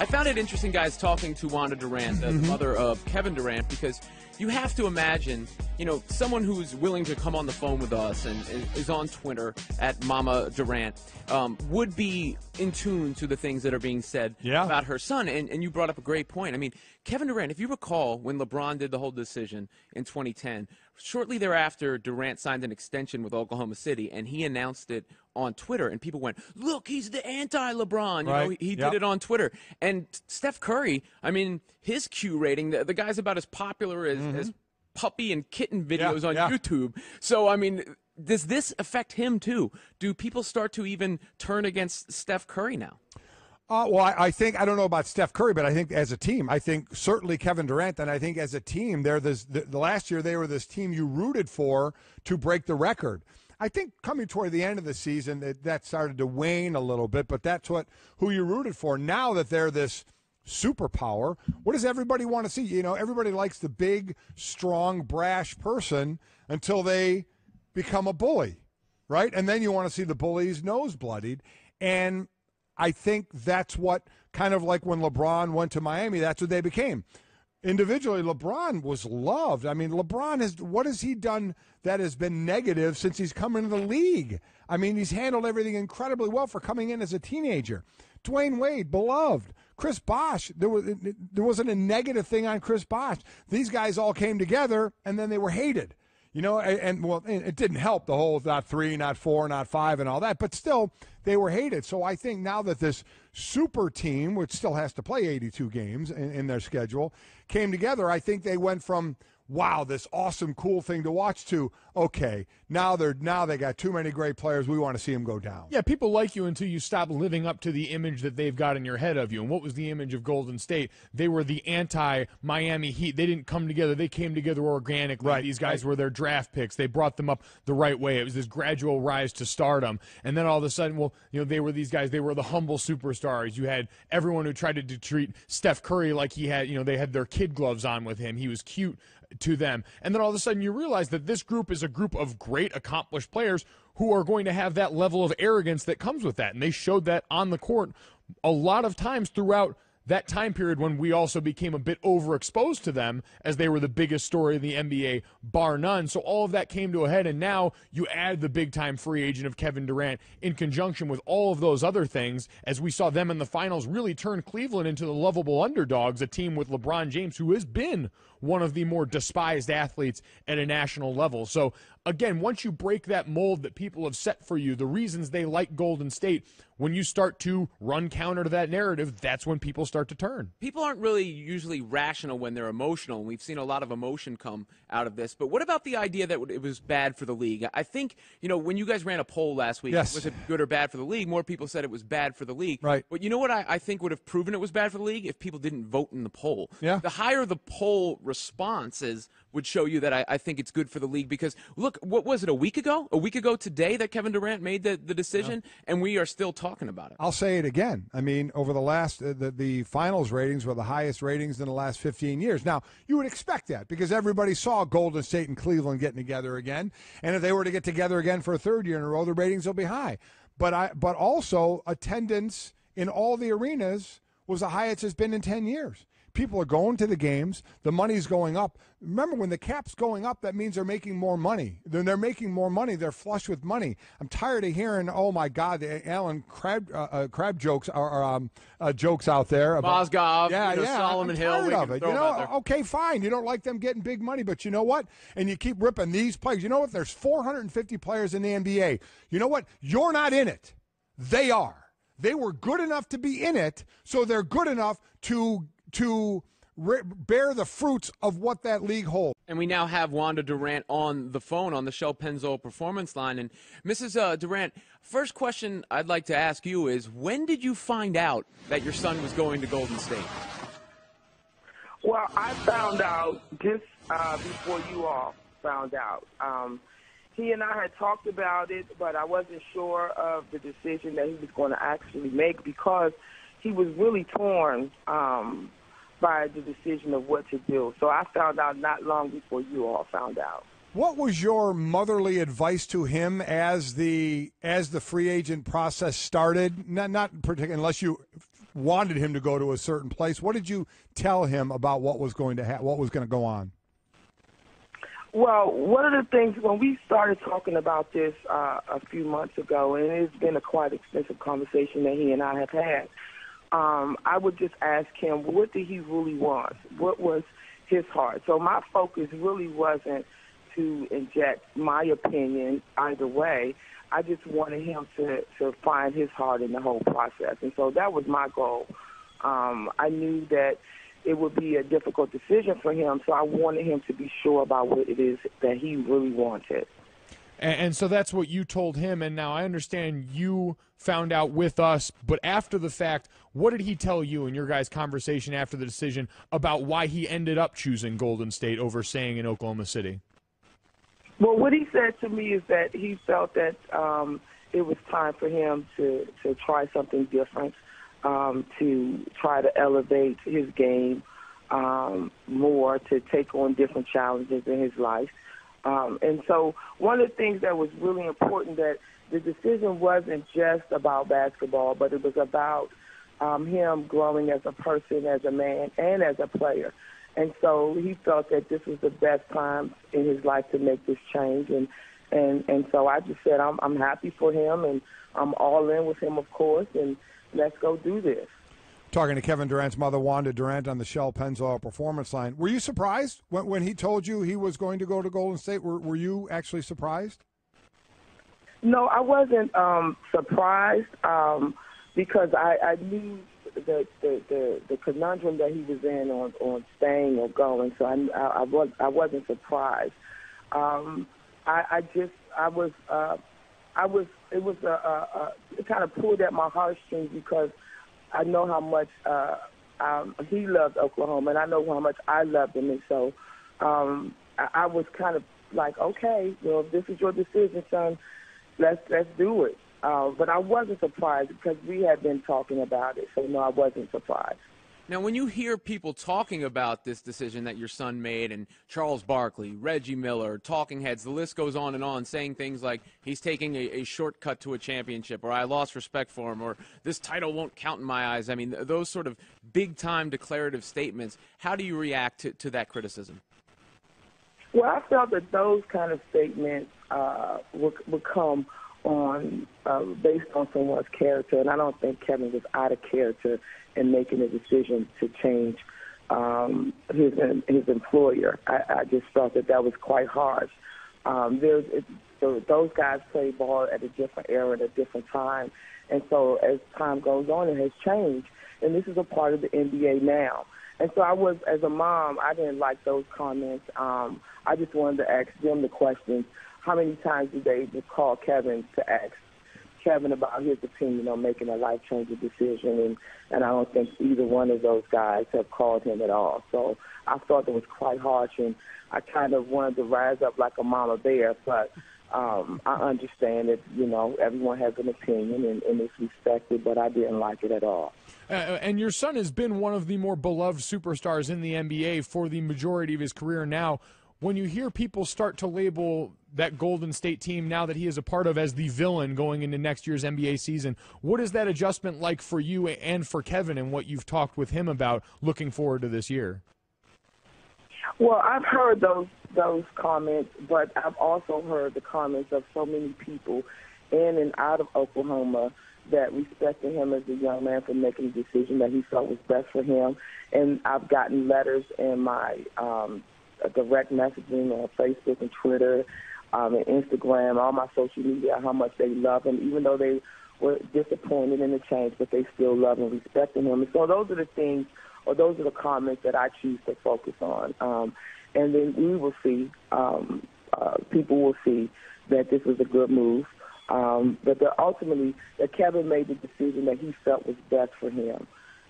I found it interesting, guys, talking to Wanda Durant, the mother of Kevin Durant, because you have to imagine, someone who's willing to come on the phone with us and is on Twitter at Mama Durant would be in tune to the things that are being said about her son. And you brought up a great point. I mean, Kevin Durant, if you recall when LeBron did the whole decision in 2010, shortly thereafter, Durant signed an extension with Oklahoma City, and he announced it on Twitter, and people went, look, he's the anti-LeBron. He did it on Twitter. And Steph Curry, I mean, his Q rating, the guy's about as popular as puppy and kitten videos on YouTube. So, I mean, does this affect him too? Do people start to even turn against Steph Curry now? Well, I think, I don't know about Steph Curry, but I think as a team, I think certainly Kevin Durant, and I think as a team, they're the last year they were this team you rooted for to break the record. I think coming toward the end of the season, that started to wane a little bit, but that's who you rooted for. Now that they're this superpower, what does everybody want to see? Everybody likes the big, strong, brash person until they become a bully, right? And then you want to see the bully's nose bloodied. And I think that's what, kind of like when LeBron went to Miami, that's what they became. Individually, LeBron was loved. I mean, what has he done that has been negative since he's come into the league? I mean, he's handled everything incredibly well for coming in as a teenager. Dwayne Wade, beloved. Chris Bosh, there wasn't a negative thing on Chris Bosh. These guys all came together, and then they were hated. And it didn't help the whole not 3, not 4, not 5, and all that, but still, they were hated. So I think now that this super team, which still has to play 82 games in their schedule, came together, I think they went from, wow, this awesome, cool thing to watch to, okay, now they got too many great players. We want to see them go down. Yeah, people like you until you stop living up to the image that they've got in your head of you. And what was the image of Golden State? They were the anti-Miami Heat. They didn't come together. They came together organically. Right. These guys were their draft picks. They brought them up the right way. It was this gradual rise to stardom. And then all of a sudden, they were these guys. They were the humble superstars. You had everyone who tried to treat Steph Curry like he had, they had their kid gloves on with him. He was cute to them. And then all of a sudden you realize that this group is a group of great accomplished players who are going to have that level of arrogance that comes with that. And they showed that on the court a lot of times throughout that time period when we also became a bit overexposed to them as they were the biggest story in the NBA, bar none. So all of that came to a head, and now you add the big-time free agent of Kevin Durant in conjunction with all of those other things as we saw them in the finals really turn Cleveland into the lovable underdogs, a team with LeBron James, who has been one of the more despised athletes at a national level. So, again, once you break that mold that people have set for you, the reasons they like Golden State, when you start to run counter to that narrative, that's when people start to turn. People aren't really usually rational when they're emotional, and we've seen a lot of emotion come out of this. But what about the idea that it was bad for the league? I think, when you guys ran a poll last week, was it good or bad for the league? More people said it was bad for the league. Right. But you know what I think would have proven it was bad for the league? If people didn't vote in the poll. Yeah. The higher the poll responses would show you that I think it's good for the league because, look, what was it, a week ago? A week ago today that Kevin Durant made the decision, and we are still talking about it. I'll say it again. I mean, over the last, the finals ratings were the highest ratings in the last 15 years. Now, you would expect that because everybody saw Golden State and Cleveland getting together again, and if they were to get together again for a third year in a row, the ratings will be high. But also attendance in all the arenas was the highest it's been in 10 years. People are going to the games. The money's going up. Remember, when the cap's going up, that means they're making more money. Then they're making more money. They're flush with money. I'm tired of hearing, oh, my God, the Alan Crab jokes are jokes out there. About, Mozgov, yeah, Solomon I'm Hill. tired of it. Okay, fine. You don't like them getting big money, but you know what? And you keep ripping these players. You know what? There's 450 players in the NBA. You know what? You're not in it. They are. They were good enough to be in it, so they're good enough to bear the fruits of what that league holds. And we now have Wanda Durant on the phone on the Shell Pennzoil Performance Line. And Mrs. Durant, first question I'd like to ask you is, when did you find out that your son was going to Golden State? Well, I found out just before you all found out. He and I had talked about it, but I wasn't sure of the decision that he was going to actually make because he was really torn by the decision of what to do. So I found out not long before you all found out. What was your motherly advice to him as the free agent process started? Not particularly, unless you wanted him to go to a certain place. What did you tell him about what was going to go on? Well, one of the things when we started talking about this a few months ago, and it's been a quite extensive conversation that he and I have had, I would just ask him, what did he really want? What was his heart? So my focus really wasn't to inject my opinion either way. I just wanted him to find his heart in the whole process. And so that was my goal. I knew that it would be a difficult decision for him, so I wanted him to be sure about what it is that he really wanted. And so that's what you told him, and now I understand you found out with us, but after the fact, what did he tell you in your guys' conversation after the decision about why he ended up choosing Golden State over staying in Oklahoma City? Well, what he said to me is that he felt that it was time for him to try something different, to try to elevate his game more, to take on different challenges in his life. And so one of the things that was really important, that the decision wasn't just about basketball, but it was about him growing as a person, as a man, and as a player. And so he felt that this was the best time in his life to make this change. And so I just said, I'm happy for him, and I'm all in with him, of course, and let's go do this. Talking to Kevin Durant's mother, Wanda Durant, on the Shell Pennzoil Performance Line. Were you surprised when he told you he was going to go to Golden State? Were you actually surprised? No, I wasn't surprised because I knew the conundrum that he was in on staying or going, so I wasn't surprised. It kind of pulled at my heartstrings because I know how much he loved Oklahoma, and I know how much I loved him, and so I was kind of like, okay, well, if this is your decision, son, let's do it. But I wasn't surprised because we had been talking about it, so no, I wasn't surprised. Now, when you hear people talking about this decision that your son made, and Charles Barkley, Reggie Miller, talking heads, the list goes on, saying things like he's taking a shortcut to a championship, or I lost respect for him, or this title won't count in my eyes. I mean, those sort of big-time declarative statements, how do you react to that criticism? Well, I felt that those kind of statements would come on based on someone's character, and I don't think Kevin was out of character in making a decision to change his employer. I just felt that was quite harsh. Those guys play ball at a different era, at a different time, and so as time goes on, it has changed, and this is a part of the NBA now. And so I was, as a mom, I didn't like those comments. I just wanted to ask them the questions. How many times did they just call Kevin to ask Kevin about his opinion on making a life-changing decision? And I don't think either one of those guys have called him at all. So I thought it was quite harsh, and I kind of wanted to rise up like a mama bear. But I understand that, everyone has an opinion, and it's respected, but I didn't like it at all. And your son has been one of the more beloved superstars in the NBA for the majority of his career now. When you hear people start to label that Golden State team now that he is a part of as the villain going into next year's NBA season, what is that adjustment like for you and for Kevin, and what you've talked with him about looking forward to this year? Well, I've heard those comments, but I've also heard the comments of so many people in and out of Oklahoma that respected him as a young man for making a decision that he felt was best for him. And I've gotten letters in my direct messaging on Facebook and Twitter and Instagram, all my social media, how much they love him, even though they were disappointed in the change, but they still love and respect him. And so those are the things, or those are the comments that I choose to focus on. And then we will see, people will see that this was a good move, but that ultimately that Kevin made the decision that he felt was best for him.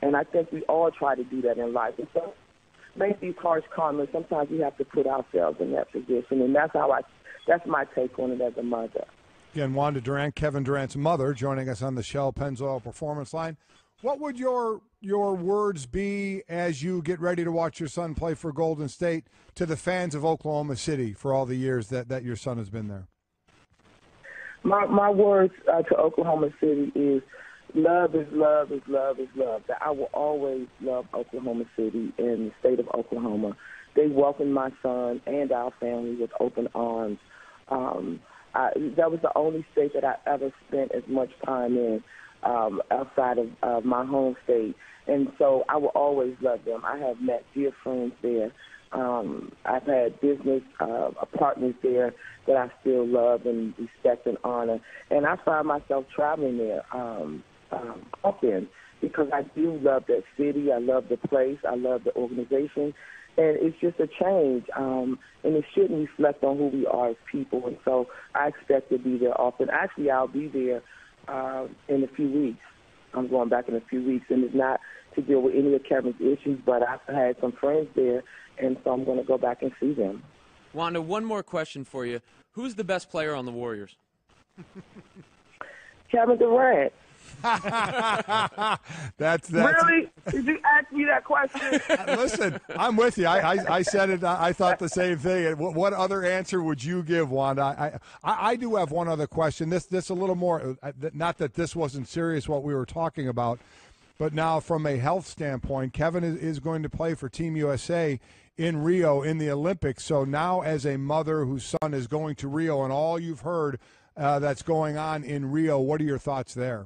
And I think we all try to do that in life. And so make these harsh comments, sometimes we have to put ourselves in that position, and that's my take on it as a mother. Again, Wanda Durant, Kevin Durant's mother, joining us on the Shell Pennzoil Performance Line. What would your words be as you get ready to watch your son play for Golden State to the fans of Oklahoma City for all the years that your son has been there? My words to Oklahoma City is Love is love is love is love. That I will always love Oklahoma City and the state of Oklahoma. They welcomed my son and our family with open arms. That was the only state that I ever spent as much time in outside of my home state. And so I will always love them. I have met dear friends there. I've had business partners there that I still love and respect and honor. And I find myself traveling there often because I do love that city. I love the place. I love the organization. And it's just a change, and it shouldn't reflect on who we are as people. And so I expect to be there often. Actually, I'll be there in a few weeks. I'm going back in a few weeks, and it's not to deal with any of Kevin's issues, but I've had some friends there, and so I'm going to go back and see them. Wanda, one more question for you. Who's the best player on the Warriors? Kevin Durant. That's really? Did you ask me that question? Listen, I'm with you. I said it. I thought the same thing. What other answer would you give, Wanda? I do have one other question. This a little more. Not that this wasn't serious what we were talking about, but now from a health standpoint, Kevin is going to play for Team USA in Rio in the Olympics. So now, as a mother whose son is going to Rio, and all you've heard that's going on in Rio, what are your thoughts there?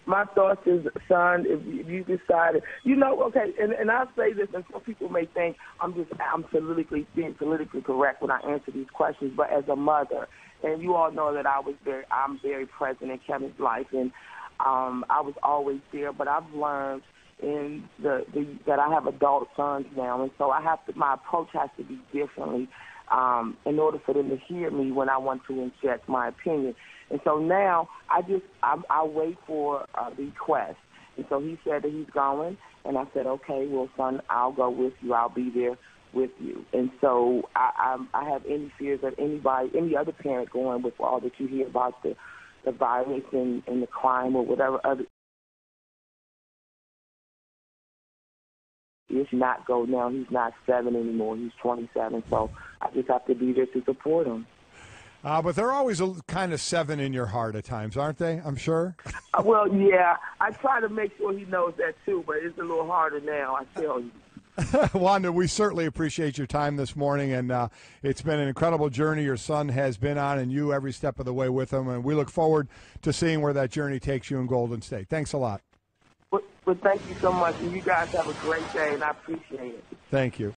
My thoughts is, son, if you decided, okay, and I'll say this, and some people may think I'm being politically correct when I answer these questions, but as a mother, and you all know that I'm very present in Kevin's life, and I was always there, but I've learned that I have adult sons now, and so my approach has to be differently in order for them to hear me when I want to inject my opinion. And so now I wait for the request. And so he said that he's going, and I said, okay, well, son, I'll go with you. I'll be there with you. And so I have any fears that any other parent going with all that you hear about the violence and the crime or whatever other. He should not go now. He's not 7 anymore. He's 27. So I just have to be there to support him. But they're always a kind of 7 in your heart at times, aren't they? I'm sure. Well, yeah. I try to make sure he knows that too, but it's a little harder now, I tell you. Wanda, we certainly appreciate your time this morning, and it's been an incredible journey your son has been on, and you every step of the way with him, and we look forward to seeing where that journey takes you in Golden State. Thanks a lot. Well, thank you so much, and you guys have a great day, and I appreciate it. Thank you.